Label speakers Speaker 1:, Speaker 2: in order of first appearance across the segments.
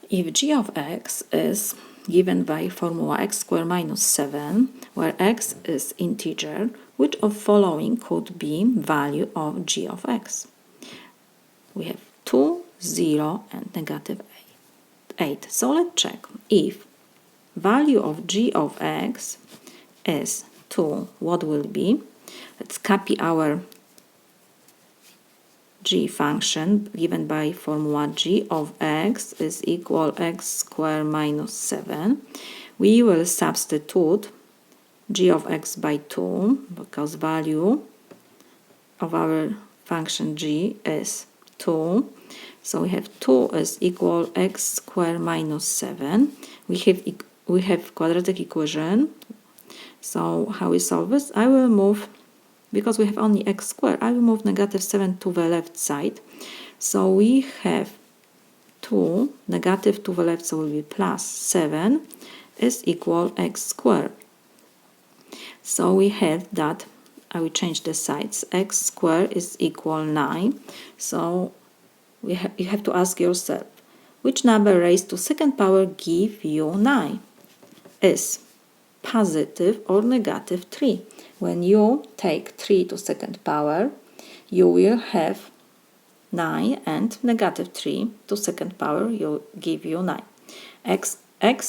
Speaker 1: If g of x is given by formula x squared minus 7, where x is integer, which of following could be value of g of x? We have 2, 0, and negative 8. So let's check. If value of g of x is 2, what will be? Let's copy our g function given by formula g of x is equal x squared minus 7. We will substitute g of x by 2 because value of our function g is 2. So we have 2 is equal x squared minus 7. We have quadratic equation. So how we solve this? I will move, because we have only x squared, I will move negative 7 to the left side. So we have 2, negative to the left, so will be plus 7 is equal x squared. So we have that, I will change the sides, x squared is equal 9. So you have to ask yourself, which number raised to second power give you 9? Is positive or negative 3? When you take 3 to second power, you will have 9, and negative 3 to second power will give you 9. X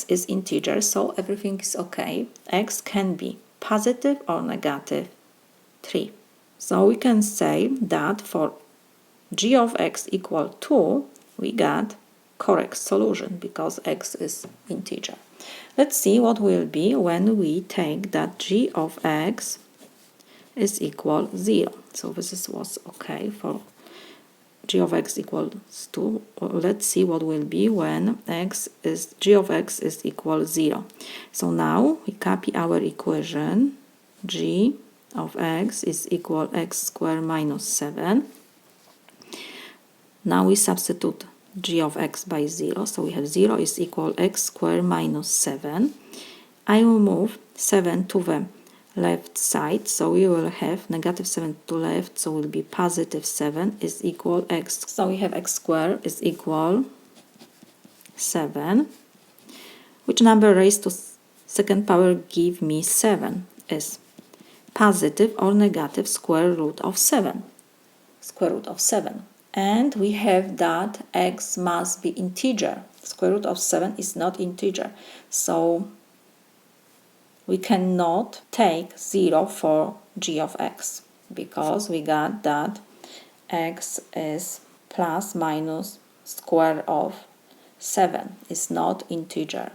Speaker 1: is integer, so everything is okay. X can be positive or negative 3. So we can say that for g of x equal 2, we got correct solution because x is integer. Let's see what will be when we take that g of x is equal 0. So this was okay for g of x equals 2. Let's see what will be when g of x is equal 0. So now we copy our equation. G of x is equal x squared minus 7. Now we substitute g of x by 0. So we have 0 is equal x squared minus 7. I will move 7 to the left side, so we will have negative 7 to left, so will be positive 7 is equal x. So we have x squared is equal 7. Which number raised to second power give me 7? Is positive or negative square root of 7? Square root of 7. And we have that x must be integer. Square root of 7 is not integer. So we cannot take 0 for g of x because we got that x is plus minus square of 7 is not integer.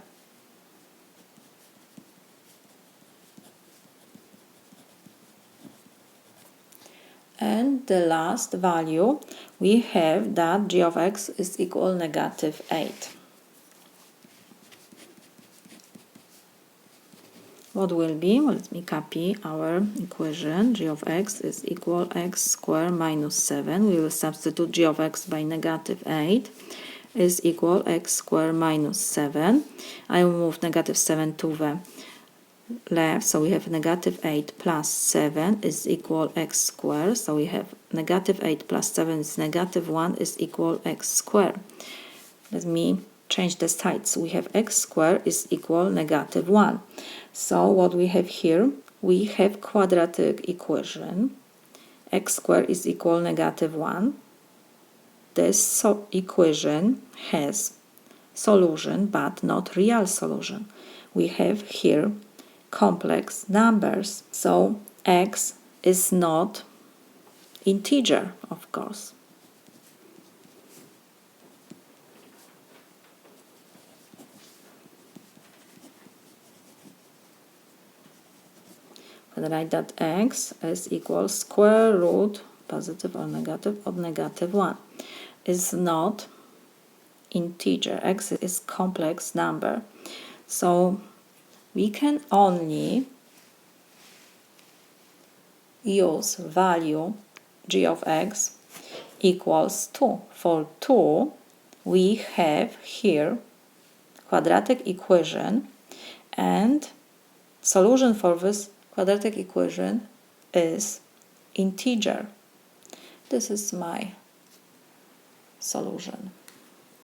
Speaker 1: And the last value, we have that g of x is equal negative 8. What will be? Well, let me copy our equation. G of x is equal x squared minus 7. We will substitute g of x by negative 8 is equal x squared minus 7. I will move negative 7 to the left, so we have negative 8 plus 7 is equal x squared. So we have negative 8 plus 7 is negative 1 is equal x squared. Let me change the sides. We have x squared is equal negative 1. So what we have here, we have quadratic equation. X squared is equal negative 1. This equation has solution but not real solution. We have here complex numbers, so x is not integer, of course. And write that x is equal square root, positive or negative, of negative 1 is not integer. X is complex number, so we can only use value g of x equals 2. For 2, we have here quadratic equation, and solution for this quadratic equation is integer. This is my solution.